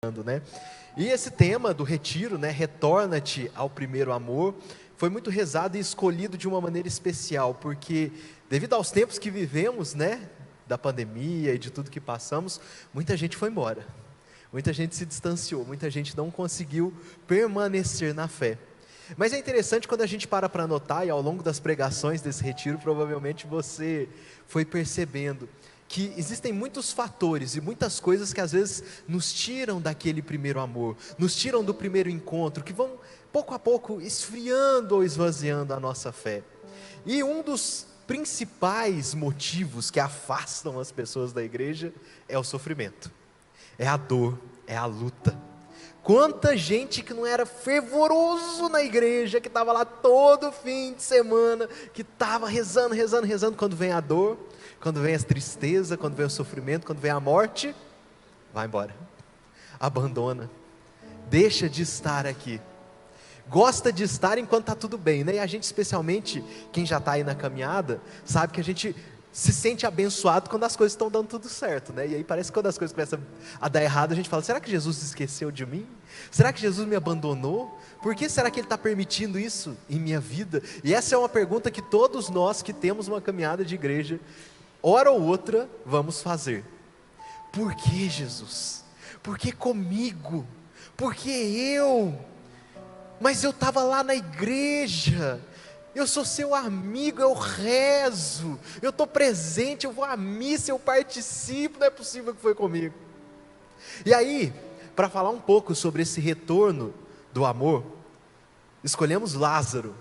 Né? E esse tema do retiro, né, retorna-te ao primeiro amor, foi muito rezado e escolhido de uma maneira especial, porque devido aos tempos que vivemos, né, da pandemia e de tudo que passamos, muita gente foi embora, muita gente se distanciou, muita gente não conseguiu permanecer na fé. Mas é interessante quando a gente para anotar, e ao longo das pregações desse retiro, provavelmente você foi percebendo que existem muitos fatores e muitas coisas que às vezes nos tiram daquele primeiro amor, nos tiram do primeiro encontro, que vão pouco a pouco esfriando ou esvaziando a nossa fé. E um dos principais motivos que afastam as pessoas da igreja é o sofrimento, é a dor, é a luta. Quanta gente que não era fervoroso na igreja, que estava lá todo fim de semana, que estava rezando, quando vem a dor, quando vem a tristeza, quando vem o sofrimento, quando vem a morte, vai embora, abandona, deixa de estar aqui, gosta de estar enquanto está tudo bem, né? E a gente, especialmente quem já está aí na caminhada, sabe que a gente se sente abençoado quando as coisas estão dando tudo certo, né? E aí parece que quando as coisas começam a dar errado, a gente fala, será que Jesus esqueceu de mim? Será que Jesus me abandonou? Por que será que Ele está permitindo isso em minha vida? E essa é uma pergunta que todos nós que temos uma caminhada de igreja, hora ou outra, vamos fazer. Por que, Jesus? Por que comigo? Por que eu? Mas eu estava lá na igreja, eu sou seu amigo, eu rezo, eu estou presente, eu vou à missa, eu participo, não é possível que foi comigo. E aí, para falar um pouco sobre esse retorno do amor, escolhemos Lázaro.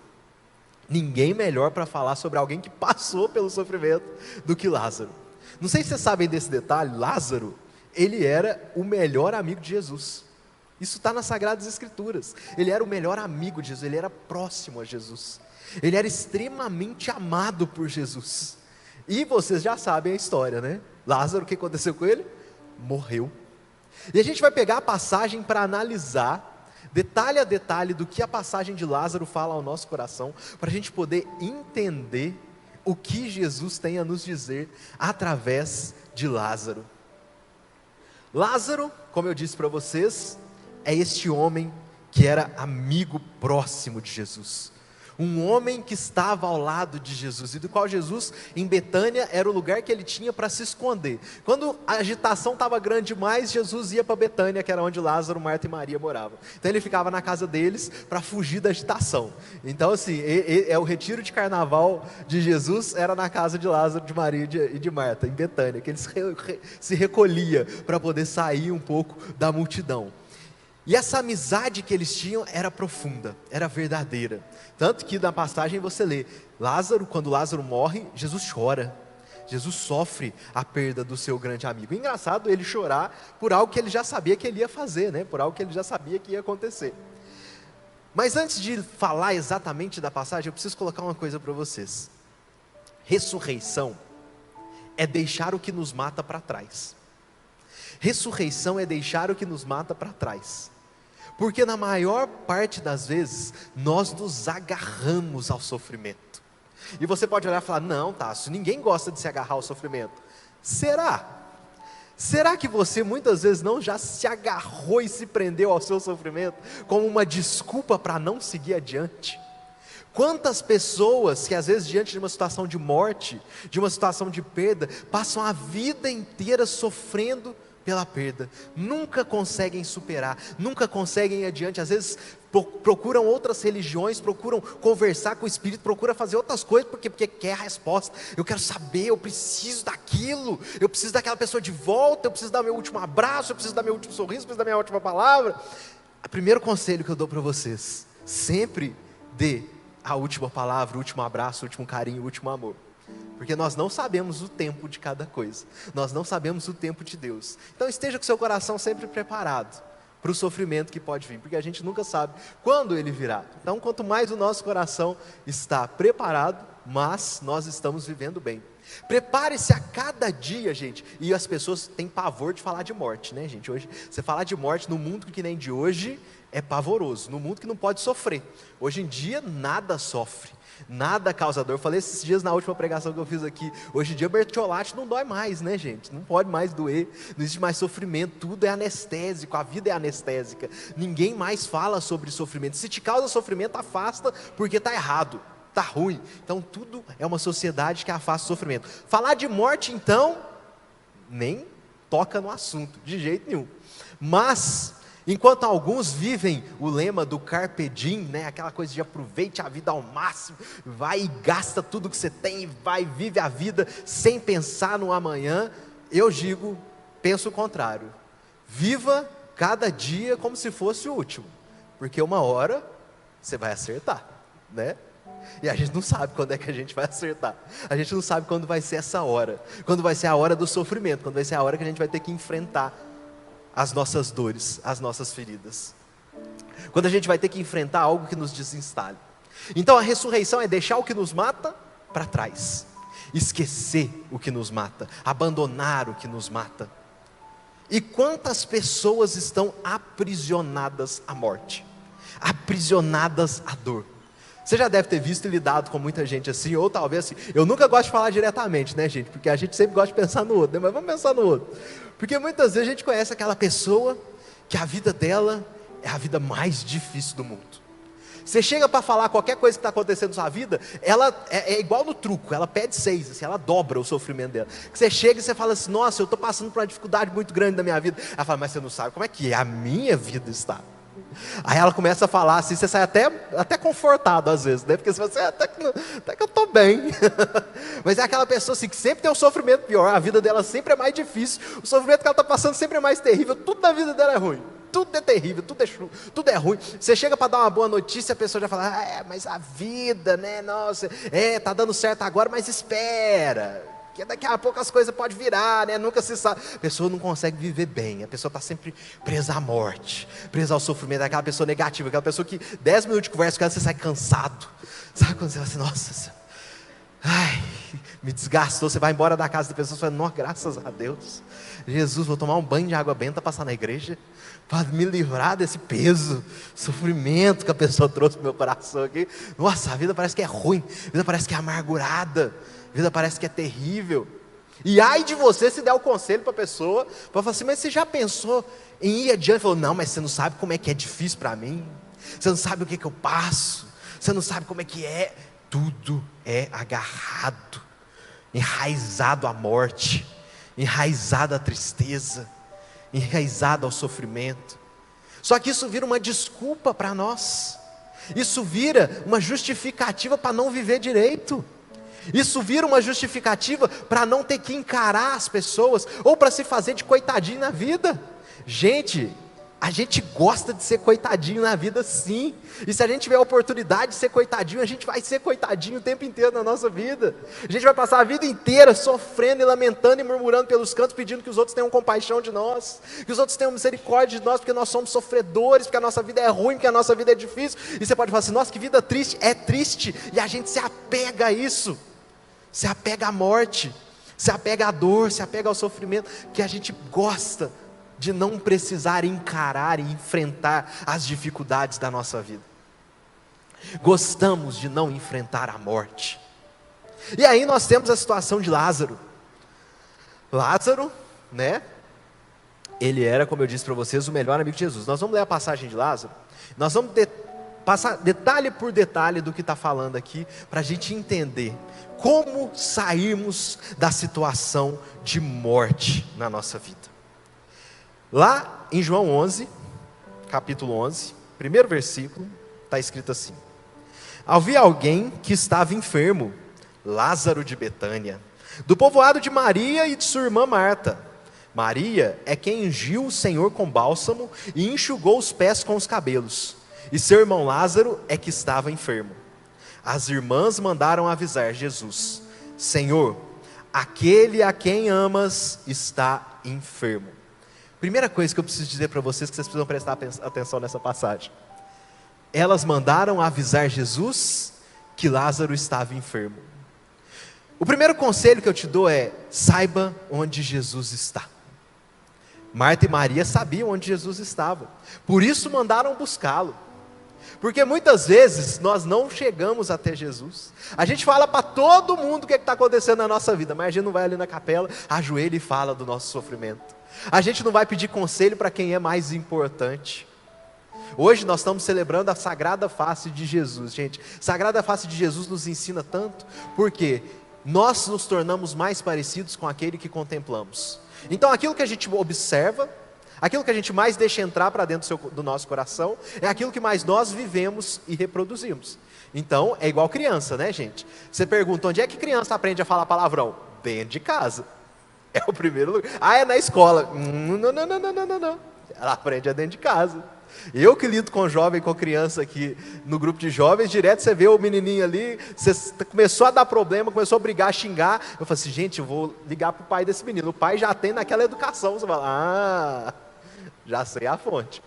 Ninguém melhor para falar sobre alguém que passou pelo sofrimento do que Lázaro. Não sei se vocês sabem desse detalhe, Lázaro, ele era o melhor amigo de Jesus. Isso está nas Sagradas Escrituras. Ele era o melhor amigo de Jesus, ele era próximo a Jesus. Ele era extremamente amado por Jesus. E vocês já sabem a história, né? Lázaro, o que aconteceu com ele? Morreu. E a gente vai pegar a passagem para analisar detalhe a detalhe do que a passagem de Lázaro fala ao nosso coração, para a gente poder entender o que Jesus tem a nos dizer através de Lázaro. Lázaro, como eu disse para vocês, é este homem que era amigo próximo de Jesus. Um homem que estava ao lado de Jesus, e do qual Jesus, em Betânia, era o lugar que ele tinha para se esconder. Quando a agitação estava grande demais, Jesus ia para Betânia, que era onde Lázaro, Marta e Maria moravam. Então ele ficava na casa deles para fugir da agitação. Então assim, o retiro de carnaval de Jesus era na casa de Lázaro, de Maria e de Marta, em Betânia, que ele se recolhia para poder sair um pouco da multidão. E essa amizade que eles tinham era profunda, era verdadeira. Tanto que na passagem você lê, Lázaro, quando Lázaro morre, Jesus chora. Jesus sofre a perda do seu grande amigo. Engraçado ele chorar por algo que ele já sabia que ele ia fazer, né? Por algo que ele já sabia que ia acontecer. Mas antes de falar exatamente da passagem, eu preciso colocar uma coisa para vocês. Ressurreição é deixar o que nos mata para trás. Ressurreição é deixar o que nos mata para trás. Porque na maior parte das vezes, nós nos agarramos ao sofrimento. E você pode olhar e falar, não, Tássio, ninguém gosta de se agarrar ao sofrimento. Será? Será que você muitas vezes não já se agarrou e se prendeu ao seu sofrimento como uma desculpa para não seguir adiante? Quantas pessoas que às vezes diante de uma situação de morte, de uma situação de perda, passam a vida inteira sofrendo pela perda, nunca conseguem superar, nunca conseguem ir adiante, às vezes procuram outras religiões, procuram conversar com o Espírito, procuram fazer outras coisas, porque quer a resposta, eu quero saber, eu preciso daquilo, eu preciso daquela pessoa de volta, eu preciso dar meu último abraço, eu preciso dar meu último sorriso, eu preciso dar minha última palavra. O primeiro conselho que eu dou para vocês, sempre dê a última palavra, o último abraço, o último carinho, o último amor. Porque nós não sabemos o tempo de cada coisa, nós não sabemos o tempo de Deus. Então esteja com seu coração sempre preparado para o sofrimento que pode vir, porque a gente nunca sabe quando ele virá. Então quanto mais o nosso coração está preparado, mas nós estamos vivendo bem. Prepare-se a cada dia, gente. E as pessoas têm pavor de falar de morte, né, gente? Hoje, você falar de morte no mundo que nem de hoje é pavoroso, no mundo que não pode sofrer. Hoje em dia, nada sofre, nada causa dor. Eu falei esses dias na última pregação que eu fiz aqui, hoje em dia mertiolate não dói mais, né, gente? Não pode mais doer, não existe mais sofrimento, tudo é anestésico, a vida é anestésica. Ninguém mais fala sobre sofrimento. Se te causa sofrimento, afasta, porque está errado, está ruim. Então tudo é uma sociedade que afasta o sofrimento. Falar de morte, então, nem toca no assunto, de jeito nenhum. Mas enquanto alguns vivem o lema do carpe diem, né, aquela coisa de aproveite a vida ao máximo, vai e gasta tudo que você tem, vai, vive a vida sem pensar no amanhã, eu digo, penso o contrário. Viva cada dia como se fosse o último, porque uma hora você vai acertar, né? E a gente não sabe quando é que a gente vai acertar. A gente não sabe quando vai ser essa hora. Quando vai ser a hora do sofrimento. Quando vai ser a hora que a gente vai ter que enfrentar as nossas dores, as nossas feridas. Quando a gente vai ter que enfrentar algo que nos desinstale. Então a ressurreição é deixar o que nos mata para trás. Esquecer o que nos mata. Abandonar o que nos mata. E quantas pessoas estão aprisionadas à morte? Aprisionadas à dor? Você já deve ter visto e lidado com muita gente assim, ou talvez assim, eu nunca gosto de falar diretamente, né, gente, porque a gente sempre gosta de pensar no outro, né? Mas vamos pensar no outro, porque muitas vezes a gente conhece aquela pessoa, que a vida dela é a vida mais difícil do mundo. Você chega para falar qualquer coisa que está acontecendo na sua vida, ela é igual no truco, ela pede 6, assim, ela dobra o sofrimento dela. Você chega e você fala assim, nossa, eu estou passando por uma dificuldade muito grande na minha vida, ela fala, mas você não sabe como é que a minha vida está. Aí ela começa a falar assim, você sai até confortado às vezes, né? Porque você fala assim, até que eu estou bem. Mas é aquela pessoa assim, que sempre tem um sofrimento pior, a vida dela sempre é mais difícil, o sofrimento que ela está passando sempre é mais terrível, tudo na vida dela é ruim, tudo é terrível, tudo é ruim. Você chega para dar uma boa notícia, a pessoa já fala, mas a vida, né, nossa, está dando certo agora, mas espera, que daqui a pouco as coisas podem virar, né? Nunca se sabe. A pessoa não consegue viver bem, a pessoa está sempre presa à morte, presa ao sofrimento, aquela pessoa negativa, aquela pessoa que 10 minutos de conversa com ela, você sai cansado. Sabe quando você fala assim, nossa, me desgastou, você vai embora da casa da pessoa, você fala, nossa, graças a Deus, Jesus, vou tomar um banho de água benta, passar na igreja, para me livrar desse peso, sofrimento que a pessoa trouxe para o meu coração aqui. Nossa, a vida parece que é ruim, a vida parece que é amargurada, a vida parece que é terrível. E ai de você se der o conselho para a pessoa, para falar assim, mas você já pensou em ir adiante? Falou, não, mas você não sabe como é que é difícil para mim, você não sabe o que eu passo, você não sabe como é que é. Tudo é agarrado, enraizado à morte, enraizado à tristeza, enraizado ao sofrimento. Só que isso vira uma desculpa para nós, isso vira uma justificativa para não viver direito. Isso vira uma justificativa para não ter que encarar as pessoas, ou para se fazer de coitadinho na vida. Gente, a gente gosta de ser coitadinho na vida sim, e se a gente tiver a oportunidade de ser coitadinho, a gente vai ser coitadinho o tempo inteiro na nossa vida. A gente vai passar a vida inteira sofrendo e lamentando e murmurando pelos cantos, pedindo que os outros tenham compaixão de nós, que os outros tenham misericórdia de nós, porque nós somos sofredores, porque a nossa vida é ruim, porque a nossa vida é difícil. E você pode falar assim, nossa, que vida triste, é triste, e a gente se apega a isso, se apega à morte, se apega à dor, se apega ao sofrimento, que a gente gosta de não precisar encarar e enfrentar as dificuldades da nossa vida. Gostamos de não enfrentar a morte. E aí nós temos a situação de Lázaro. Lázaro, né? Ele era, como eu disse para vocês, o melhor amigo de Jesus. Nós vamos ler a passagem de Lázaro. Nós vamos passar detalhe por detalhe do que está falando aqui, para a gente entender como sairmos da situação de morte na nossa vida. Lá em João 11, capítulo 11, primeiro versículo, está escrito assim: havia alguém que estava enfermo, Lázaro de Betânia, do povoado de Maria e de sua irmã Marta. Maria é quem ungiu o Senhor com bálsamo e enxugou os pés com os cabelos, e seu irmão Lázaro é que estava enfermo. As irmãs mandaram avisar Jesus: Senhor, aquele a quem amas está enfermo. Primeira coisa que eu preciso dizer para vocês, que vocês precisam prestar atenção nessa passagem. Elas mandaram avisar Jesus que Lázaro estava enfermo. O primeiro conselho que eu te dou é: saiba onde Jesus está. Marta e Maria sabiam onde Jesus estava, por isso mandaram buscá-lo. Porque muitas vezes nós não chegamos até Jesus. A gente fala para todo mundo o que está acontecendo na nossa vida, mas a gente não vai ali na capela, ajoelha e fala do nosso sofrimento. A gente não vai pedir conselho para quem é mais importante. Hoje nós estamos celebrando a Sagrada Face de Jesus, gente. Sagrada Face de Jesus nos ensina tanto, porque nós nos tornamos mais parecidos com aquele que contemplamos. Então aquilo que a gente observa, aquilo que a gente mais deixa entrar para dentro do nosso coração, é aquilo que mais nós vivemos e reproduzimos. Então é igual criança, né, gente? Você pergunta, onde é que criança aprende a falar palavrão? Dentro de casa. É o primeiro lugar. Ah, é na escola. Não. Ela aprende dentro de casa. Eu que lido com jovem, com criança aqui no grupo de jovens, direto você vê o menininho ali, você começou a dar problema, começou a brigar, a xingar. Eu falo assim, gente, eu vou ligar para o pai desse menino. O pai já tem naquela educação. Você fala, já sei a fonte.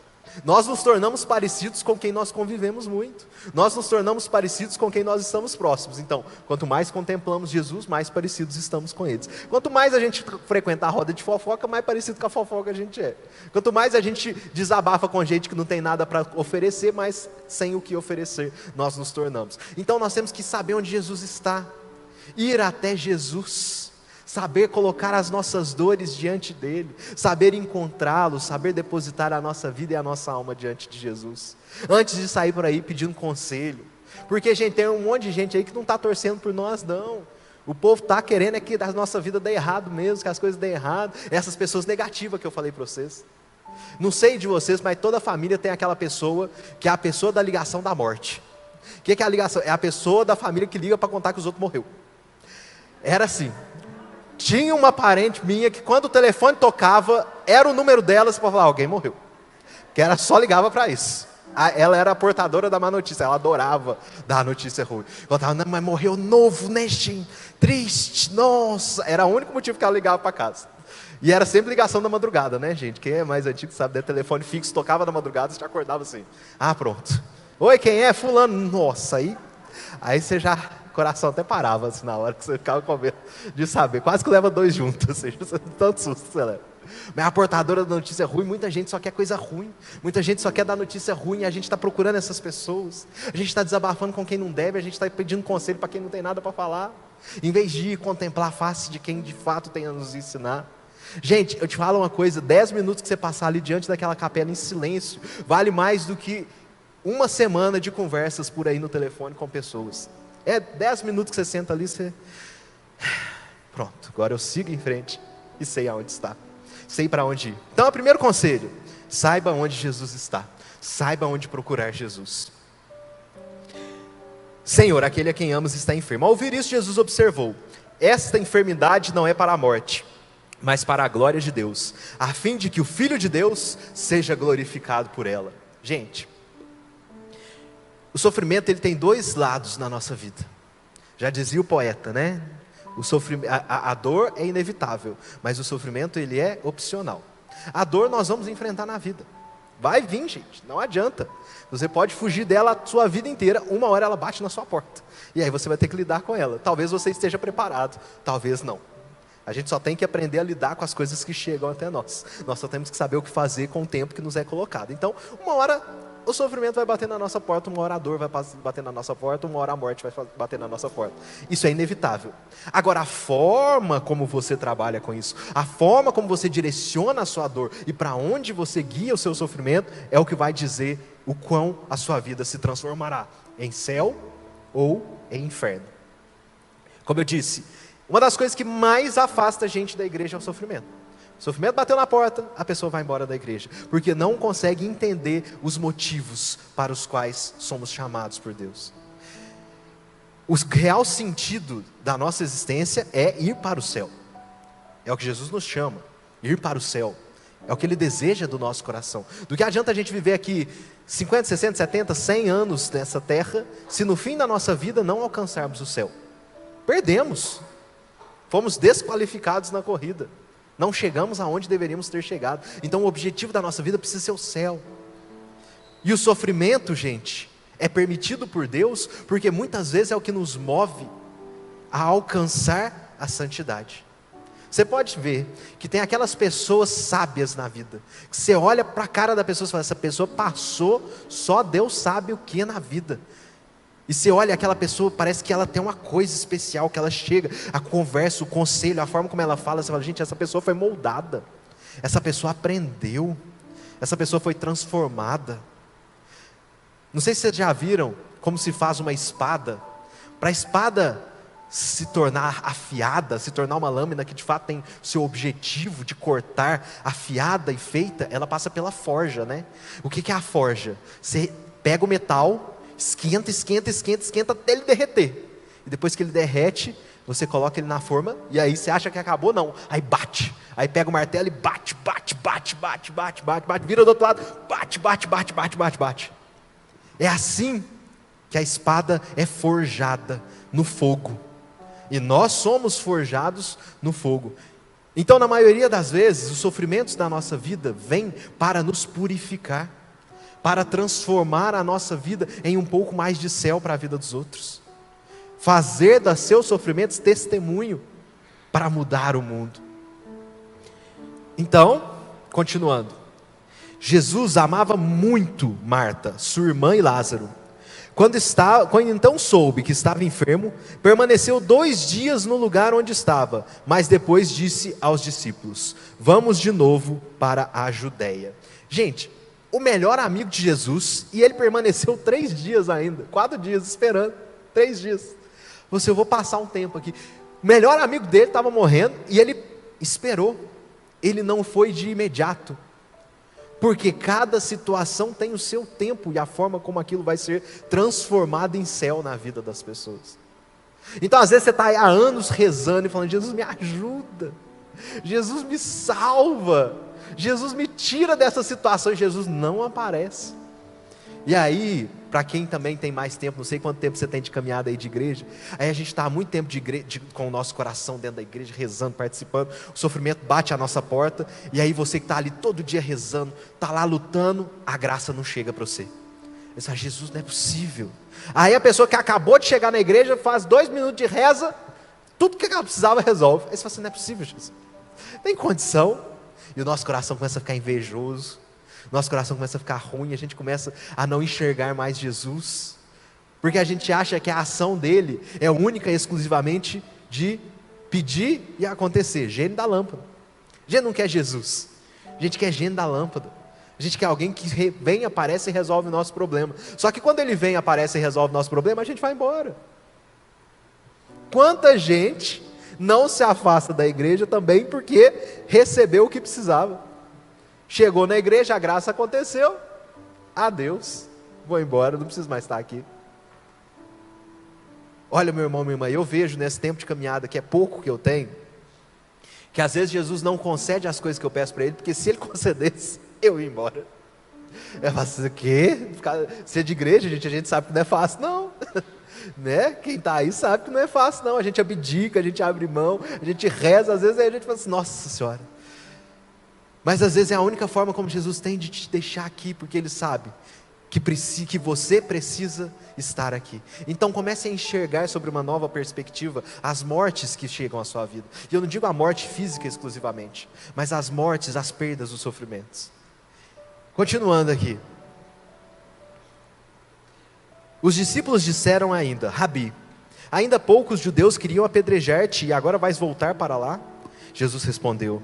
Nós nos tornamos parecidos com quem nós convivemos muito. Nós nos tornamos parecidos com quem nós estamos próximos. Então, quanto mais contemplamos Jesus, mais parecidos estamos com eles. Quanto mais a gente frequenta a roda de fofoca, mais parecido com a fofoca a gente é. Quanto mais a gente desabafa com gente que não tem nada para oferecer, mais sem o que oferecer nós nos tornamos. Então nós temos que saber onde Jesus está, ir até Jesus, saber colocar as nossas dores diante dele, saber encontrá-lo, saber depositar a nossa vida e a nossa alma diante de Jesus, antes de sair por aí pedindo conselho. Porque, gente, tem um monte de gente aí que não está torcendo por nós, não. O povo está querendo é que a nossa vida dê errado mesmo, que as coisas dêem errado. Essas pessoas negativas que eu falei para vocês. Não sei de vocês, mas toda família tem aquela pessoa que é a pessoa da ligação da morte. O que é a ligação? É a pessoa da família que liga para contar que os outros morreu. Era assim. Tinha uma parente minha que quando o telefone tocava, era o número delas para falar, alguém morreu. Que ela só ligava para isso. Ela era a portadora da má notícia, ela adorava dar notícia ruim. Ela falava, mas morreu novo, né, gente? Triste, nossa. Era o único motivo que ela ligava para casa. E era sempre ligação da madrugada, né, gente? Quem é mais antigo sabe, né? Telefone fixo, tocava na madrugada, você já acordava assim. Pronto. Oi, quem é? Fulano. Nossa, aí você já... O coração até parava assim na hora que você ficava com medo de saber. Quase que leva dois juntos, ou seja, tanto susto você leva. Mas a portadora da notícia ruim, muita gente só quer coisa ruim. Muita gente só quer dar notícia ruim e a gente está procurando essas pessoas. A gente está desabafando com quem não deve, a gente está pedindo conselho para quem não tem nada para falar. Em vez de contemplar a face de quem de fato tem a nos ensinar. Gente, eu te falo uma coisa, 10 minutos que você passar ali diante daquela capela em silêncio, vale mais do que uma semana de conversas por aí no telefone com pessoas. 10 minutos que você senta ali, você... Pronto, agora eu sigo em frente e sei aonde está. Sei para onde ir. Então, o primeiro conselho, saiba onde Jesus está. Saiba onde procurar Jesus. Senhor, aquele a quem amas está enfermo. Ao ouvir isso, Jesus observou, esta enfermidade não é para a morte, mas para a glória de Deus, a fim de que o Filho de Deus seja glorificado por ela. Gente, o sofrimento ele tem dois lados na nossa vida. Já dizia o poeta, né? A dor é inevitável, mas o sofrimento ele é opcional. A dor nós vamos enfrentar na vida. Vai vir, gente, não adianta. Você pode fugir dela a sua vida inteira, uma hora ela bate na sua porta. E aí você vai ter que lidar com ela. Talvez você esteja preparado, talvez não. A gente só tem que aprender a lidar com as coisas que chegam até nós. Nós só temos que saber o que fazer com o tempo que nos é colocado. Então, uma hora o sofrimento vai bater na nossa porta, uma hora a dor vai bater na nossa porta, uma hora a morte vai bater na nossa porta. Isso é inevitável. Agora, a forma como você trabalha com isso, a forma como você direciona a sua dor e para onde você guia o seu sofrimento, é o que vai dizer o quão a sua vida se transformará em céu ou em inferno. Como eu disse, uma das coisas que mais afasta a gente da igreja é o sofrimento. O sofrimento bateu na porta, a pessoa vai embora da igreja, porque não consegue entender os motivos para os quais somos chamados por Deus. O real sentido da nossa existência é ir para o céu. É o que Jesus nos chama, ir para o céu. É o que Ele deseja do nosso coração. Do que adianta a gente viver aqui 50, 60, 70, 100 anos nessa terra, se no fim da nossa vida não alcançarmos o céu? Perdemos. Fomos desqualificados na corrida. Não chegamos aonde deveríamos ter chegado. Então o objetivo da nossa vida precisa ser o céu. E o sofrimento, gente, é permitido por Deus, porque muitas vezes é o que nos move a alcançar a santidade. Você pode ver que tem aquelas pessoas sábias na vida, que você olha para a cara da pessoa e fala, essa pessoa passou, só Deus sabe o que na vida. E você olha aquela pessoa, parece que ela tem uma coisa especial, que ela chega, a conversa, o conselho, a forma como ela fala, você fala, gente, essa pessoa foi moldada, essa pessoa aprendeu, essa pessoa foi transformada. Não sei se vocês já viram como se faz uma espada. Para a espada se tornar afiada, se tornar uma lâmina que de fato tem o seu objetivo de cortar, afiada e feita, ela passa pela forja, né? O que é a forja? Você pega o metal, esquenta até ele derreter. E depois que ele derrete, você coloca ele na forma, e aí você acha que acabou, não. Aí bate. Aí pega o martelo e bate, vira do outro lado, bate. É assim que a espada é forjada no fogo. E nós somos forjados no fogo. Então, na maioria das vezes, os sofrimentos da nossa vida vêm para nos purificar, para transformar a nossa vida em um pouco mais de céu para a vida dos outros. Fazer dos seus sofrimentos testemunho para mudar o mundo. Então, continuando. Jesus amava muito Marta, sua irmã e Lázaro. Quando então soube que estava enfermo, permaneceu 2 dias no lugar onde estava, mas depois disse aos discípulos, vamos de novo para a Judéia. Gente, o melhor amigo de Jesus, e ele permaneceu 3 dias ainda, 4 dias esperando, 3 dias. Eu vou passar um tempo aqui. O melhor amigo dele estava morrendo, e ele esperou, ele não foi de imediato. Porque cada situação tem o seu tempo e a forma como aquilo vai ser transformado em céu na vida das pessoas. Então às vezes você está há anos rezando e falando, Jesus me ajuda, Jesus me salva, Jesus me tira dessa situação, e Jesus não aparece. E aí, para quem também tem mais tempo, não sei quanto tempo você tem de caminhada aí de igreja, aí a gente está há muito tempo com o nosso coração dentro da igreja, rezando, participando, o sofrimento bate à nossa porta, e aí você que está ali todo dia rezando, está lá lutando, a graça não chega para você. Você fala, Jesus, não é possível. Aí a pessoa que acabou de chegar na igreja, faz 2 minutos de reza, tudo que ela precisava resolve. Aí você fala assim, não é possível, Jesus, tem condição. E o nosso coração começa a ficar invejoso, nosso coração começa a ficar ruim, a gente começa a não enxergar mais Jesus, porque a gente acha que a ação dele é única e exclusivamente de pedir e acontecer, gênio da lâmpada. A gente não quer Jesus, a gente quer gênio da lâmpada, a gente quer alguém que vem, aparece e resolve o nosso problema. Só que quando ele vem, aparece e resolve o nosso problema, a gente vai embora. Quanta gente não se afasta da igreja também porque recebeu o que precisava. Chegou na igreja, a graça aconteceu, adeus, vou embora, não preciso mais estar aqui. Olha, meu irmão, minha irmã, eu vejo nesse tempo de caminhada, que é pouco que eu tenho, que às vezes Jesus não concede as coisas que eu peço para Ele, porque se Ele concedesse, eu ia embora. Eu faço o quê? Ser de igreja, a gente sabe que não é fácil, não. Né? Quem está aí sabe que não é fácil, não. A gente abdica, a gente abre mão, a gente reza, às vezes aí a gente fala assim, nossa Senhora. Mas às vezes é a única forma como Jesus tem de te deixar aqui, porque Ele sabe que você precisa estar aqui. Então comece a enxergar sobre uma nova perspectiva as mortes que chegam à sua vida. E eu não digo a morte física exclusivamente, mas as mortes, as perdas, os sofrimentos. Continuando aqui. Os discípulos disseram ainda, Rabi, ainda poucos judeus queriam apedrejar-te e agora vais voltar para lá? Jesus respondeu,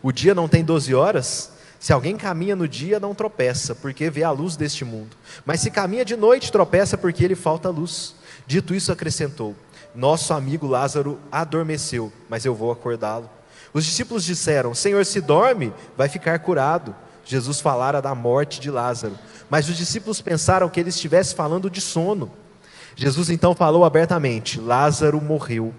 o dia não tem 12 horas? Se alguém caminha no dia, não tropeça, porque vê a luz deste mundo. Mas se caminha de noite, tropeça, porque lhe falta luz. Dito isso, acrescentou, nosso amigo Lázaro adormeceu, mas eu vou acordá-lo. Os discípulos disseram, Senhor, se dorme, vai ficar curado. Jesus falara da morte de Lázaro, mas os discípulos pensaram que ele estivesse falando de sono. Jesus então falou abertamente, Lázaro morreu.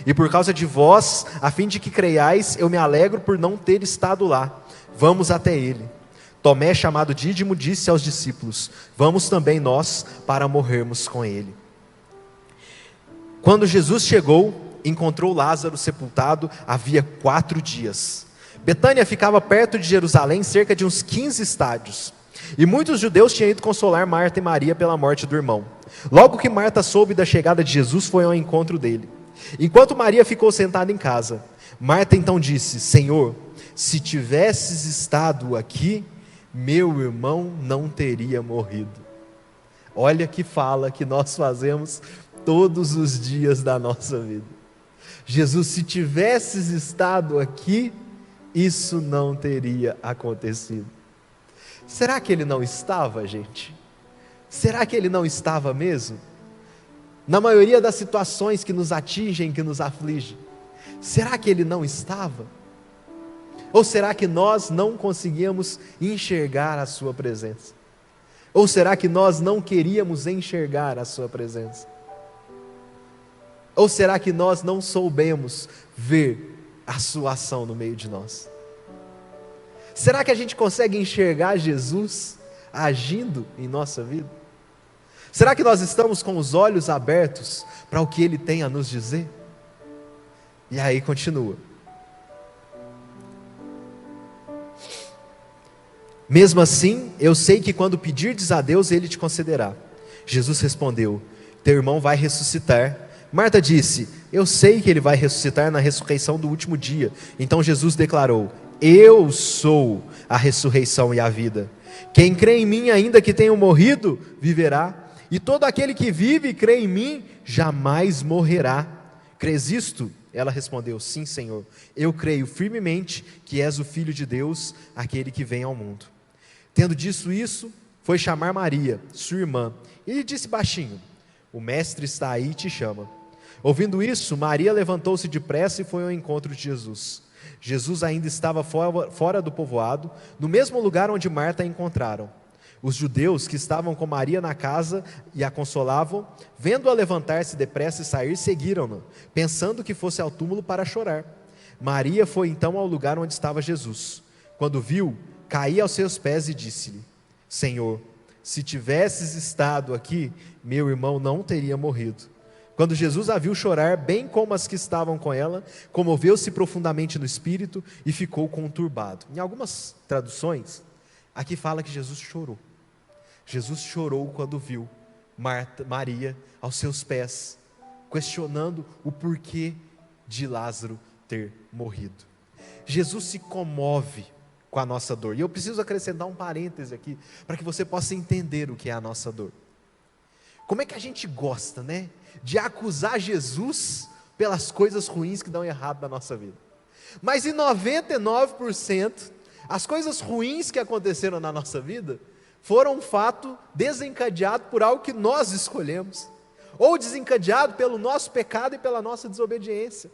E por causa de vós, a fim de que creiais, eu me alegro por não ter estado lá. Vamos até ele. Tomé, chamado Dídimo, disse aos discípulos, vamos também nós para morrermos com ele. Quando Jesus chegou, encontrou Lázaro sepultado havia 4 dias. Betânia ficava perto de Jerusalém, cerca de uns 15 estádios. E muitos judeus tinham ido consolar Marta e Maria pela morte do irmão. Logo que Marta soube da chegada de Jesus, foi ao encontro dele. Enquanto Maria ficou sentada em casa, Marta então disse: Senhor, se tivesses estado aqui, meu irmão não teria morrido. Olha que fala que nós fazemos todos os dias da nossa vida. Jesus, se tivesses estado aqui, isso não teria acontecido. Será que ele não estava, gente? Será que ele não estava mesmo? Na maioria das situações que nos atingem, que nos afligem, será que ele não estava? Ou será que nós não conseguíamos enxergar a sua presença? Ou será que nós não queríamos enxergar a sua presença? Ou será que nós não soubemos ver a sua ação no meio de nós? Será que a gente consegue enxergar Jesus agindo em nossa vida? Será que nós estamos com os olhos abertos para o que Ele tem a nos dizer? E aí continua. Mesmo assim, eu sei que quando pedirdes a Deus, Ele te concederá. Jesus respondeu: teu irmão vai ressuscitar. Marta disse: eu sei que ele vai ressuscitar na ressurreição do último dia. Então Jesus declarou: eu sou a ressurreição e a vida. Quem crê em mim, ainda que tenha morrido, viverá. E todo aquele que vive e crê em mim, jamais morrerá. Crês isto? Ela respondeu: sim, Senhor. Eu creio firmemente que és o Filho de Deus, aquele que vem ao mundo. Tendo dito isso, foi chamar Maria, sua irmã, e lhe disse baixinho: o mestre está aí e te chama. Ouvindo isso, Maria levantou-se depressa e foi ao encontro de Jesus. Jesus ainda estava fora do povoado, no mesmo lugar onde Marta a encontraram. Os judeus que estavam com Maria na casa e a consolavam, vendo-a levantar-se depressa e sair, seguiram-na, pensando que fosse ao túmulo para chorar. Maria foi então ao lugar onde estava Jesus. Quando viu, caiu aos seus pés e disse-lhe: Senhor, se tivesses estado aqui, meu irmão não teria morrido. Quando Jesus a viu chorar, bem como as que estavam com ela, comoveu-se profundamente no espírito e ficou conturbado. Em algumas traduções, aqui fala que Jesus chorou. Jesus chorou quando viu Maria aos seus pés, questionando o porquê de Lázaro ter morrido. Jesus se comove com a nossa dor. E eu preciso acrescentar um parêntese aqui, para que você possa entender o que é a nossa dor. Como é que a gente gosta, né, de acusar Jesus pelas coisas ruins que dão errado na nossa vida. Mas em 99%, as coisas ruins que aconteceram na nossa vida foram um fato desencadeado por algo que nós escolhemos, ou desencadeado pelo nosso pecado e pela nossa desobediência.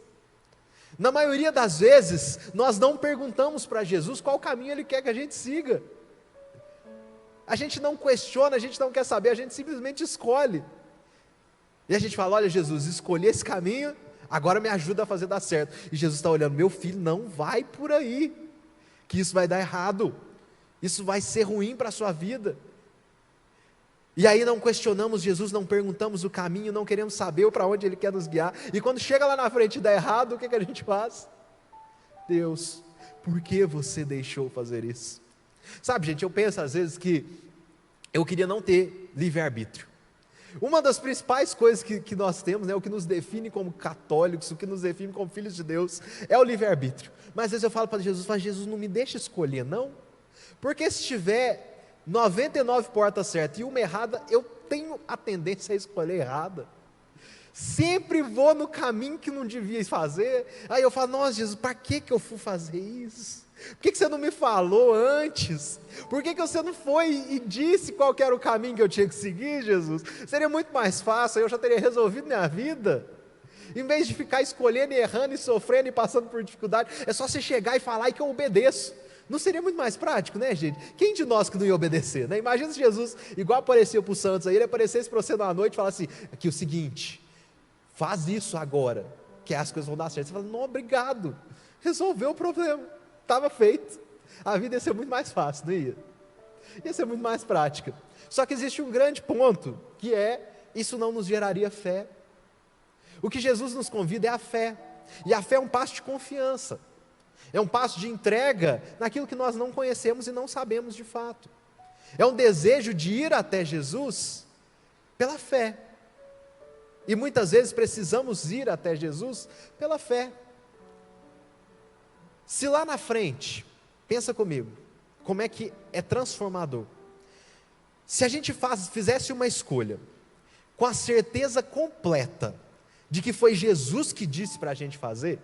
Na maioria das vezes, nós não perguntamos para Jesus qual caminho Ele quer que a gente siga. A gente não questiona, a gente não quer saber, a gente simplesmente escolhe. E a gente fala: olha Jesus, escolhi esse caminho, agora me ajuda a fazer dar certo. E Jesus está olhando: meu filho, não vai por aí, que isso vai dar errado, isso vai ser ruim para a sua vida. E aí não questionamos Jesus, não perguntamos o caminho, não queremos saber para onde Ele quer nos guiar. E quando chega lá na frente e dá errado, o que a gente faz? Deus, por que você deixou fazer isso? Sabe, gente, eu penso às vezes que eu queria não ter livre-arbítrio. Uma das principais coisas que nós temos, né, o que nos define como católicos, o que nos define como filhos de Deus, é o livre-arbítrio. Mas às vezes eu falo para Jesus: Jesus, não me deixa escolher, não. Porque se tiver 99 portas certas e uma errada, eu tenho a tendência a escolher errada. Sempre vou no caminho que não devia fazer. Aí eu falo: nossa Jesus, para que eu fui fazer isso? Por que você não me falou antes? Por que você não foi e disse qual que era o caminho que eu tinha que seguir, Jesus? Seria muito mais fácil, eu já teria resolvido minha vida. Em vez de ficar escolhendo e errando e sofrendo e passando por dificuldade, é só você chegar e falar e que eu obedeço. Não seria muito mais prático, né, gente? Quem de nós que não ia obedecer, né? Imagina se Jesus, igual apareceu para os santos aí, ele aparecesse para você na noite e falasse assim: aqui o seguinte, faz isso agora, que as coisas vão dar certo. Você fala: não, obrigado, resolveu o problema, estava feito. A vida ia ser muito mais fácil, não ia? Ia ser muito mais prática. Só que existe um grande ponto, que é: isso não nos geraria fé. O que Jesus nos convida é a fé, e a fé é um passo de confiança. É um passo de entrega naquilo que nós não conhecemos e não sabemos de fato. É um desejo de ir até Jesus pela fé. E muitas vezes precisamos ir até Jesus pela fé. Se lá na frente, pensa comigo, como é que é transformador. Se a gente fizesse uma escolha, com a certeza completa, de que foi Jesus que disse para a gente fazer,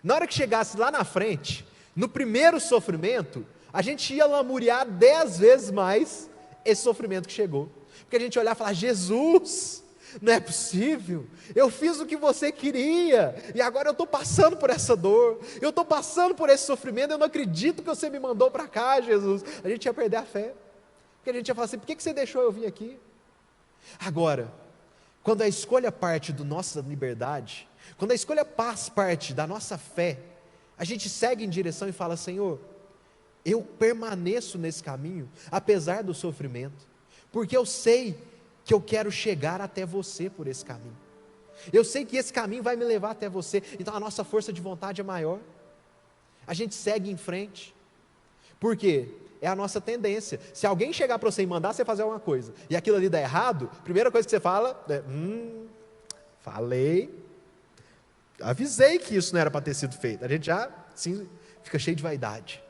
na hora que chegasse lá na frente, no primeiro sofrimento, a gente ia lamuriar 10 vezes mais esse sofrimento que chegou, porque a gente ia olhar e falar: Jesus, não é possível, eu fiz o que você queria, e agora eu estou passando por essa dor, eu estou passando por esse sofrimento, eu não acredito que você me mandou para cá, Jesus. A gente ia perder a fé, porque a gente ia falar assim: por que você deixou eu vir aqui? Agora, quando a escolha parte da nossa liberdade, quando a escolha parte da nossa fé, a gente segue em direção e fala: Senhor, eu permaneço nesse caminho, apesar do sofrimento, porque eu sei que eu quero chegar até você por esse caminho, eu sei que esse caminho vai me levar até você, então a nossa força de vontade é maior, a gente segue em frente. Por quê? É a nossa tendência. Se alguém chegar para você e mandar você fazer alguma coisa, e aquilo ali dá errado, a primeira coisa que você fala é: falei, avisei que isso não era para ter sido feito. A gente já sim, fica cheio de vaidade.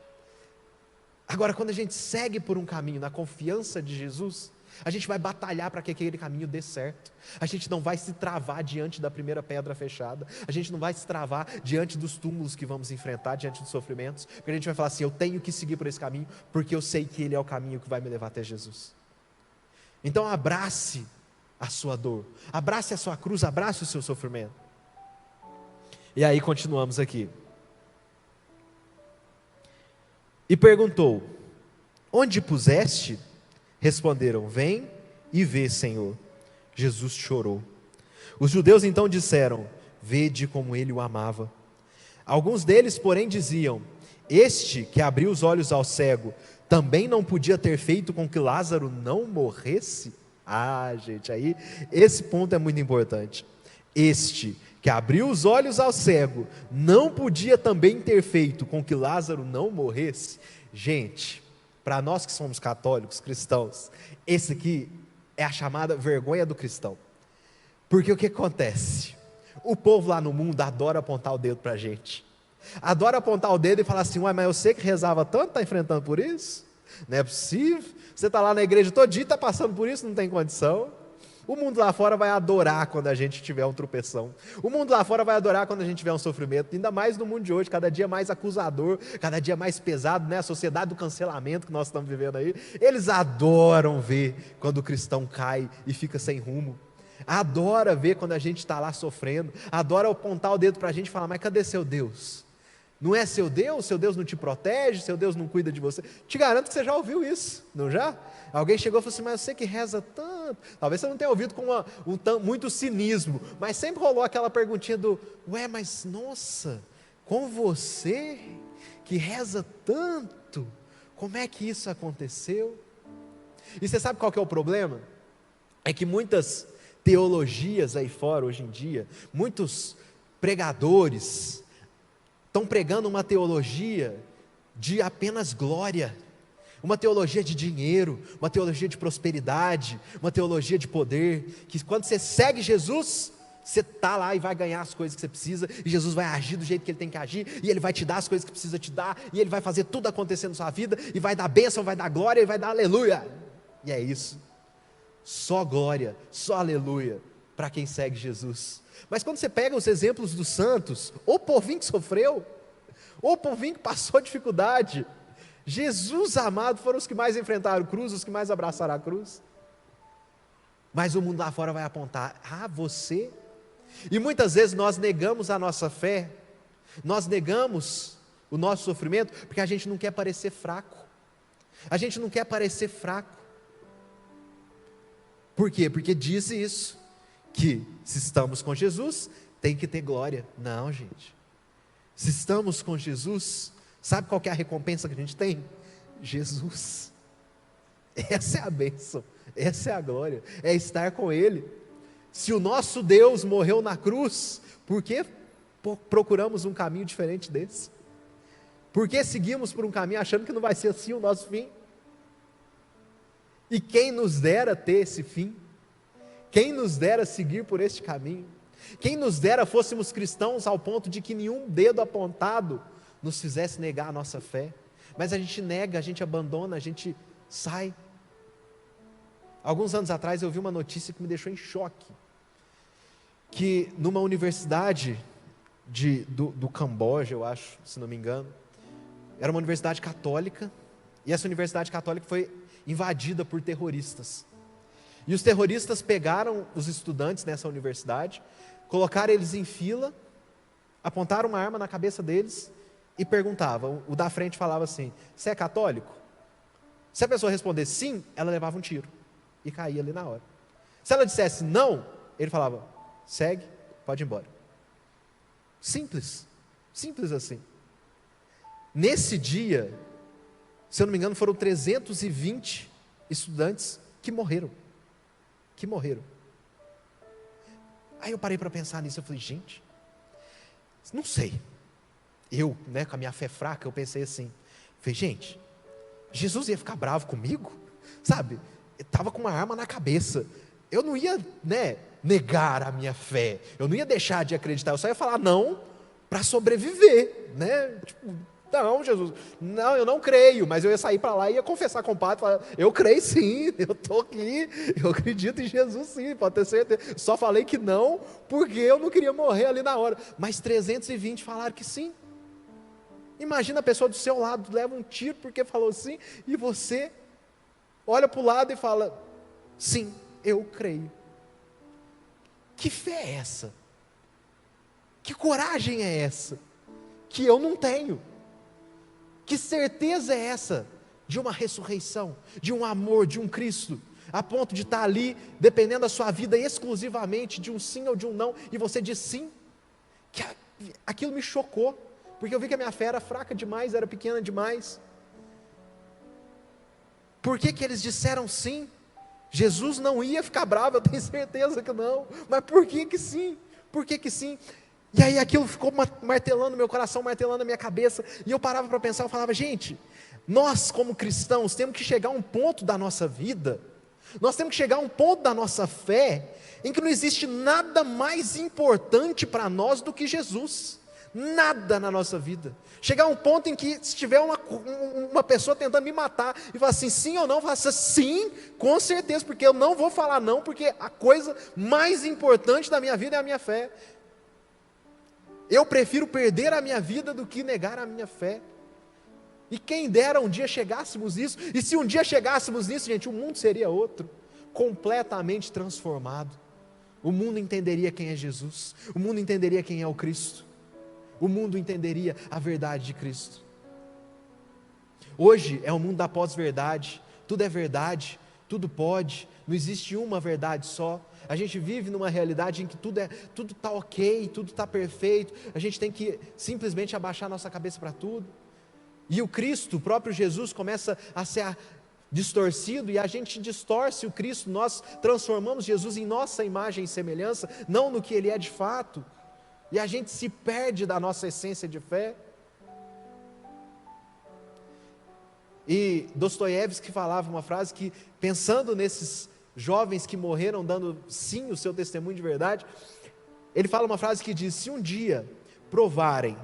Agora, quando a gente segue por um caminho na confiança de Jesus, a gente vai batalhar para que aquele caminho dê certo. A gente não vai se travar diante da primeira pedra fechada, a gente não vai se travar diante dos túmulos que vamos enfrentar, diante dos sofrimentos, porque a gente vai falar assim: eu tenho que seguir por esse caminho, porque eu sei que ele é o caminho que vai me levar até Jesus. Então abrace a sua dor, abrace a sua cruz, abrace o seu sofrimento. E aí continuamos aqui. E perguntou: onde puseste? Responderam: vem e vê, Senhor. Jesus chorou. Os judeus então disseram: vede como ele o amava. Alguns deles, porém, diziam: este que abriu os olhos ao cego, também não podia ter feito com que Lázaro não morresse? Ah, gente, aí esse ponto é muito importante. Este que abriu os olhos ao cego, não podia também ter feito com que Lázaro não morresse? Gente, para nós que somos católicos, cristãos, esse aqui é a chamada vergonha do cristão. Porque o que acontece? O povo lá no mundo adora apontar o dedo para a gente, adora apontar o dedo e falar assim: ué, mas eu sei que rezava tanto, está enfrentando por isso? Não é possível, você está lá na igreja todo dia, está passando por isso, não tem condição. O mundo lá fora vai adorar quando a gente tiver um tropeção, o mundo lá fora vai adorar quando a gente tiver um sofrimento, ainda mais no mundo de hoje, cada dia mais acusador, cada dia mais pesado, né? A sociedade do cancelamento que nós estamos vivendo aí, eles adoram ver quando o cristão cai e fica sem rumo, adora ver quando a gente está lá sofrendo, adora apontar o dedo para a gente e falar: mas cadê seu Deus? Não é seu Deus não te protege, seu Deus não cuida de você. Te garanto que você já ouviu isso, não já? Alguém chegou e falou assim: mas você que reza tanto. Talvez você não tenha ouvido com muito cinismo, mas sempre rolou aquela perguntinha do: ué, mas nossa, com você que reza tanto, como é que isso aconteceu? E você sabe qual que é o problema? É que muitas teologias aí fora hoje em dia, muitos pregadores estão pregando uma teologia de apenas glória, uma teologia de dinheiro, uma teologia de prosperidade, uma teologia de poder, que quando você segue Jesus, você está lá e vai ganhar as coisas que você precisa, e Jesus vai agir do jeito que Ele tem que agir, e Ele vai te dar as coisas que precisa te dar, e Ele vai fazer tudo acontecer na sua vida, e vai dar bênção, vai dar glória, e vai dar aleluia. E é isso, só glória, só aleluia, para quem segue Jesus. Mas quando você pega os exemplos dos santos, o povinho que sofreu, o povinho que passou dificuldade, Jesus amado, foram os que mais enfrentaram cruz, os que mais abraçaram a cruz. Mas o mundo lá fora vai apontar: ah, você? E muitas vezes nós negamos a nossa fé, nós negamos o nosso sofrimento, porque a gente não quer parecer fraco, a gente não quer parecer fraco. Por quê? Porque diz isso, que se estamos com Jesus, tem que ter glória. Não, gente, se estamos com Jesus, sabe qual que é a recompensa que a gente tem? Jesus. Essa é a bênção, essa é a glória, é estar com Ele. Se o nosso Deus morreu na cruz, por que procuramos um caminho diferente desse? Por que seguimos por um caminho achando que não vai ser assim o nosso fim? E quem nos dera ter esse fim? Quem nos dera seguir por este caminho? Quem nos dera fôssemos cristãos ao ponto de que nenhum dedo apontado nos fizesse negar a nossa fé, mas a gente nega, a gente abandona, a gente sai. Alguns anos atrás eu vi uma notícia que me deixou em choque, que numa universidade do Camboja, eu acho, se não me engano, era uma universidade católica, e essa universidade católica foi invadida por terroristas. E os terroristas pegaram os estudantes nessa universidade, colocaram eles em fila, apontaram uma arma na cabeça deles e perguntavam. O da frente falava assim: você é católico? Se a pessoa respondesse sim, ela levava um tiro e caía ali na hora. Se ela dissesse não, ele falava: segue, pode ir embora. Simples, simples assim. Nesse dia, se eu não me engano, foram 320 estudantes que morreram. Aí eu parei para pensar nisso, eu falei: gente, não sei. Eu, com a minha fé fraca, eu pensei assim, falei: gente, Jesus ia ficar bravo comigo? Sabe, eu estava com uma arma na cabeça, eu não ia, negar a minha fé, eu não ia deixar de acreditar, eu só ia falar não para sobreviver, tipo, não, Jesus, não, eu não creio, mas eu ia sair para lá e ia confessar com o padre, falar: eu creio sim, eu estou aqui, eu acredito em Jesus sim, pode ter certeza, só falei que não, porque eu não queria morrer ali na hora, mas 320 falaram que sim. Imagina a pessoa do seu lado, leva um tiro porque falou sim, e você olha para o lado e fala: sim, eu creio. Que fé é essa? Que coragem é essa? Que eu não tenho. Que certeza é essa de uma ressurreição, de um amor, de um Cristo, a ponto de estar ali, dependendo da sua vida exclusivamente de um sim ou de um não, e você diz sim? Que aquilo me chocou, porque eu vi que a minha fé era fraca demais, era pequena demais. Por que eles disseram sim? Jesus não ia ficar bravo, eu tenho certeza que não, mas por que sim? Por que sim? E aí aquilo ficou martelando meu coração, martelando a minha cabeça, e eu parava para pensar, eu falava: gente, nós como cristãos temos que chegar a um ponto da nossa vida, nós temos que chegar a um ponto da nossa fé, em que não existe nada mais importante para nós do que Jesus, nada na nossa vida. Chegar a um ponto em que, se tiver uma pessoa tentando me matar, e falar assim, sim ou não, faça sim, com certeza, porque eu não vou falar não, porque a coisa mais importante da minha vida é a minha fé. Eu prefiro perder a minha vida do que negar a minha fé. E quem dera um dia chegássemos nisso, e se um dia chegássemos nisso, gente, o mundo seria outro, completamente transformado. O mundo entenderia quem é Jesus, o mundo entenderia quem é o Cristo, o mundo entenderia a verdade de Cristo. Hoje é o mundo da pós-verdade, tudo é verdade, tudo pode, não existe uma verdade só. A gente vive numa realidade em que tudo está ok, tudo está perfeito, a gente tem que simplesmente abaixar nossa cabeça para tudo. E o Cristo, o próprio Jesus, começa a ser distorcido, e a gente distorce o Cristo, nós transformamos Jesus em nossa imagem e semelhança, não no que Ele é de fato, e a gente se perde da nossa essência de fé. E Dostoiévski falava uma frase que, pensando nesses jovens que morreram dando sim o seu testemunho de verdade, ele fala uma frase que diz: se um dia provarem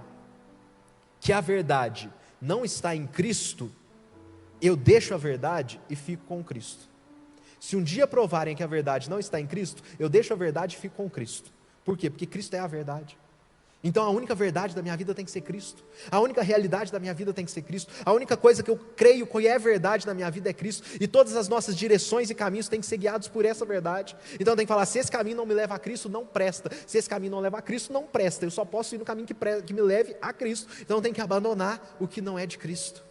que a verdade não está em Cristo, eu deixo a verdade e fico com Cristo. Se um dia provarem que a verdade não está em Cristo, eu deixo a verdade e fico com Cristo. Por quê? Porque Cristo é a verdade. Então a única verdade da minha vida tem que ser Cristo, a única realidade da minha vida tem que ser Cristo, a única coisa que eu creio que é verdade na minha vida é Cristo, e todas as nossas direções e caminhos têm que ser guiados por essa verdade. Então tem que falar: se esse caminho não me leva a Cristo, não presta. Se esse caminho não leva a Cristo, não presta. Eu só posso ir no caminho que me leve a Cristo. Então tem que abandonar o que não é de Cristo,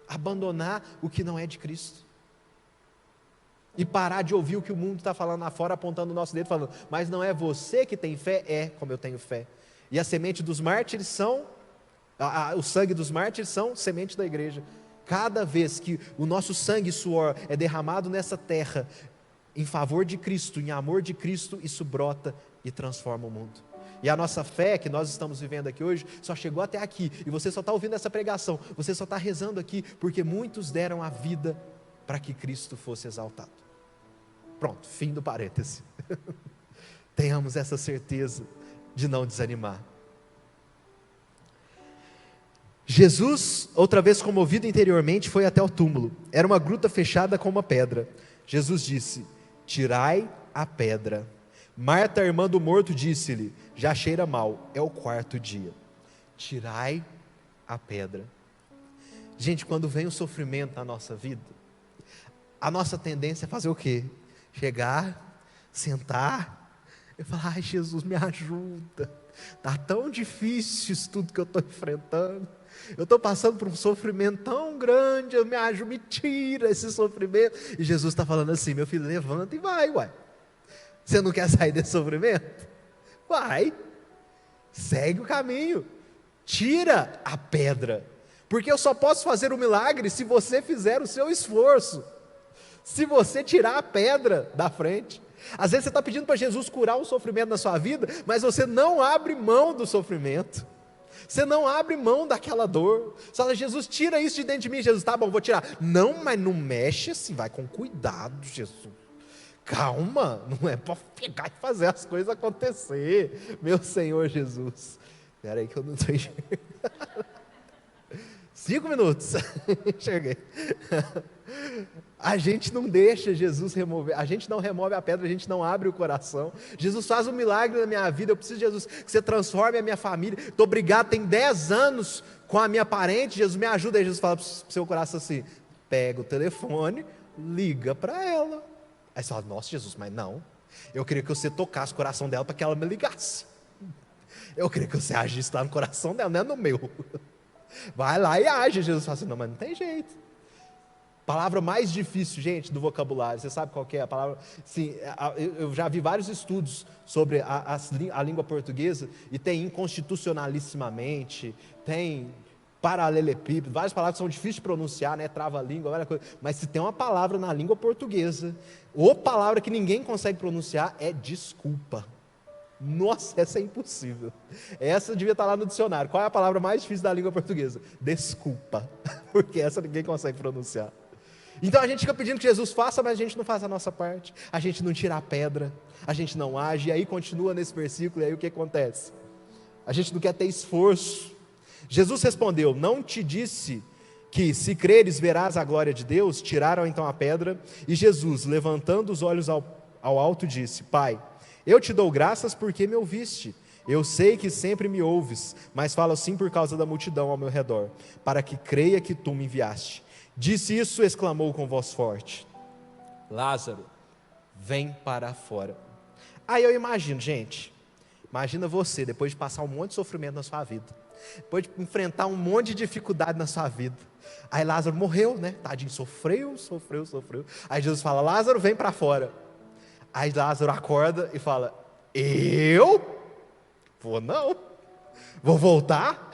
abandonar o que não é de Cristo, e parar de ouvir o que o mundo está falando lá fora, apontando o nosso dedo, falando: mas não é você que tem fé? É, como eu tenho fé. E a semente dos mártires são, o sangue dos mártires são semente da igreja. Cada vez que o nosso sangue e suor é derramado nessa terra, em favor de Cristo, em amor de Cristo, isso brota e transforma o mundo. E a nossa fé que nós estamos vivendo aqui hoje, só chegou até aqui, e você só está ouvindo essa pregação, você só está rezando aqui, porque muitos deram a vida para que Cristo fosse exaltado. Pronto, fim do parêntese. Tenhamos essa certeza de não desanimar. Jesus, outra vez comovido interiormente, foi até o túmulo. Era uma gruta fechada com uma pedra. Jesus disse: tirai a pedra. Marta, irmã do morto, disse-lhe: já cheira mal, é o 4º dia. Tirai a pedra. Gente, quando vem o sofrimento na nossa vida, a nossa tendência é fazer o quê? Chegar, sentar e falar: ai, Jesus, me ajuda. Está tão difícil isso tudo que eu estou enfrentando. Eu estou passando por um sofrimento tão grande, me ajuda, me tira esse sofrimento. E Jesus está falando assim: meu filho, levanta e vai, uai. Você não quer sair desse sofrimento? Vai, segue o caminho, tira a pedra, porque eu só posso fazer o milagre se você fizer o seu esforço, se você tirar a pedra da frente. Às vezes você está pedindo para Jesus curar um sofrimento na sua vida, mas você não abre mão do sofrimento, você não abre mão daquela dor. Você fala: Jesus, tira isso de dentro de mim. Jesus: tá bom, vou tirar. Não, mas não mexe assim, vai com cuidado, Jesus. Calma, não é para pegar e fazer as coisas acontecer, meu Senhor Jesus. Espera aí que eu não estou enxergando. 5 minutos, enxerguei. A gente não deixa Jesus remover, a gente não remove a pedra, a gente não abre o coração. Jesus faz um milagre na minha vida, eu preciso, Jesus, que você transforme a minha família. Estou brigado, tem 10 anos com a minha parente, Jesus, me ajuda. Aí Jesus fala para o seu coração assim: pega o telefone, liga para ela. Aí você fala: nossa, Jesus, mas não, eu queria que você tocasse o coração dela para que ela me ligasse. Eu queria que você agisse lá no coração dela, não é no meu. Vai lá e age. Jesus fala assim: não, mas não tem jeito. Palavra mais difícil, gente, do vocabulário, você sabe qual que é a palavra? Sim, eu já vi vários estudos sobre a língua portuguesa, e tem inconstitucionalissimamente, tem paralelepípedo, várias palavras que são difíceis de pronunciar, né? Trava-língua, várias coisas. Mas se tem uma palavra na língua portuguesa, ou palavra que ninguém consegue pronunciar, é desculpa. Nossa, essa é impossível. Essa devia estar lá no dicionário. Qual é a palavra mais difícil da língua portuguesa? Desculpa, porque essa ninguém consegue pronunciar. Então a gente fica pedindo que Jesus faça, mas a gente não faz a nossa parte, a gente não tira a pedra, a gente não age. E aí continua nesse versículo, e aí o que acontece? A gente não quer ter esforço. Jesus respondeu: não te disse que se creres verás a glória de Deus? Tiraram então a pedra. E Jesus, levantando os olhos ao alto, disse: Pai, eu te dou graças porque me ouviste. Eu sei que sempre me ouves, mas falo assim por causa da multidão ao meu redor, para que creia que tu me enviaste. Disse isso, exclamou com voz forte: Lázaro, vem para fora. Aí eu imagino, gente, imagina você, depois de passar um monte de sofrimento na sua vida, depois de enfrentar um monte de dificuldade na sua vida, aí Lázaro morreu, né? Tadinho, sofreu. Aí Jesus fala: Lázaro, vem para fora. Aí Lázaro acorda e fala: eu? Vou não, vou voltar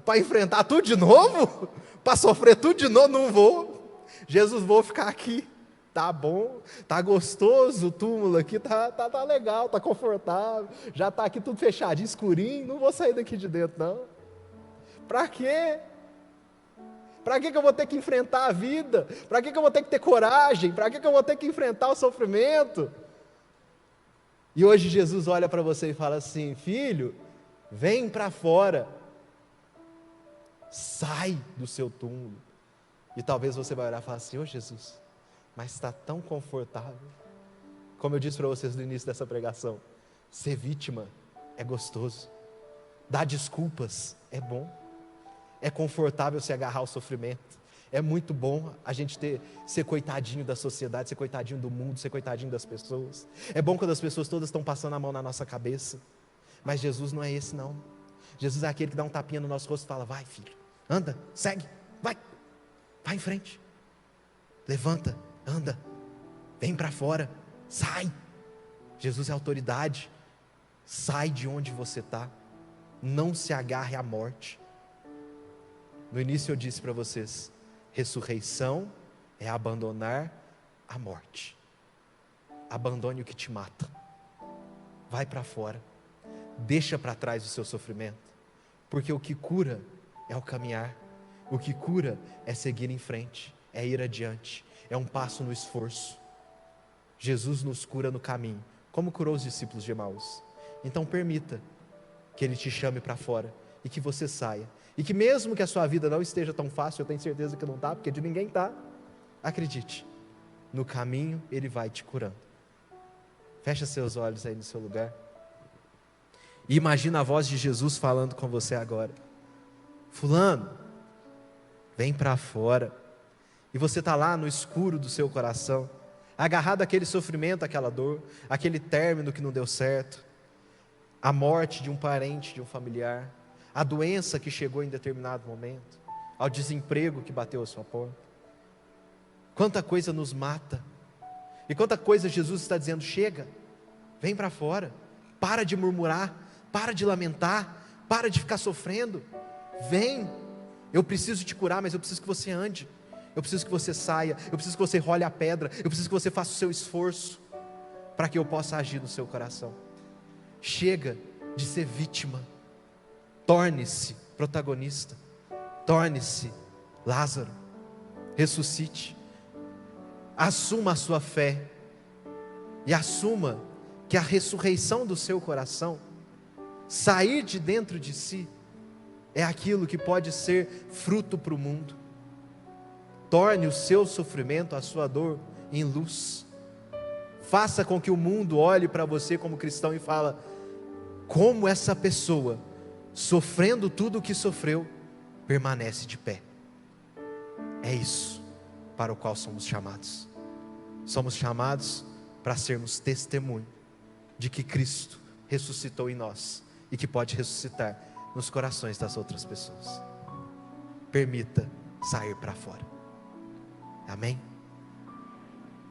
para enfrentar tudo de novo, para sofrer tudo de novo? Não vou. Jesus, vou ficar aqui, tá bom, tá gostoso o túmulo aqui, tá legal, tá confortável, já tá aqui tudo fechadinho, escurinho, não vou sair daqui de dentro não. Para quê? Para que eu vou ter que enfrentar a vida? Para que eu vou ter que ter coragem? Para que eu vou ter que enfrentar o sofrimento? E hoje Jesus olha para você e fala assim: filho, vem para fora, sai do seu túmulo. E talvez você vai olhar e falar assim: ô Jesus, mas está tão confortável. Como eu disse para vocês no início dessa pregação, ser vítima é gostoso, dar desculpas é bom, é confortável se agarrar ao sofrimento. É muito bom a gente ser coitadinho da sociedade, ser coitadinho do mundo, ser coitadinho das pessoas. É bom quando as pessoas todas estão passando a mão na nossa cabeça. Mas Jesus não é esse não. Jesus é aquele que dá um tapinha no nosso rosto e fala: vai filho, anda, segue, vai em frente, levanta, anda, vem para fora, sai. Jesus é autoridade. Sai de onde você está, não se agarre à morte. No início eu disse para vocês, ressurreição é abandonar a morte. Abandone o que te mata. Vai para fora. Deixa para trás o seu sofrimento. Porque o que cura é o caminhar. O que cura é seguir em frente. É ir adiante. É um passo no esforço. Jesus nos cura no caminho, como curou os discípulos de Emaús. Então permita que Ele te chame para fora e que você saia. E que mesmo que a sua vida não esteja tão fácil, eu tenho certeza que não está, porque de ninguém está, acredite, no caminho Ele vai te curando. Fecha seus olhos aí no seu lugar. E imagina a voz de Jesus falando com você agora. Fulano, vem para fora. E você está lá no escuro do seu coração, agarrado àquele sofrimento, àquela dor, aquele término que não deu certo, a morte de um parente, de um familiar, a doença que chegou em determinado momento, ao desemprego que bateu à sua porta. Quanta coisa nos mata, e quanta coisa Jesus está dizendo: chega, vem para fora, para de murmurar, para de lamentar, para de ficar sofrendo, vem, eu preciso te curar, mas eu preciso que você ande, eu preciso que você saia, eu preciso que você role a pedra, eu preciso que você faça o seu esforço, para que eu possa agir no seu coração. Chega de ser vítima, torne-se protagonista, torne-se Lázaro, ressuscite, assuma a sua fé, e assuma que a ressurreição do seu coração, sair de dentro de si, é aquilo que pode ser fruto para o mundo. Torne o seu sofrimento, a sua dor, em luz. Faça com que o mundo olhe para você como cristão e fala: como essa pessoa, sofrendo tudo o que sofreu, permanece de pé. É isso para o qual somos chamados. Somos chamados para sermos testemunho de que Cristo ressuscitou em nós e que pode ressuscitar nos corações das outras pessoas. Permita sair para fora. Amém?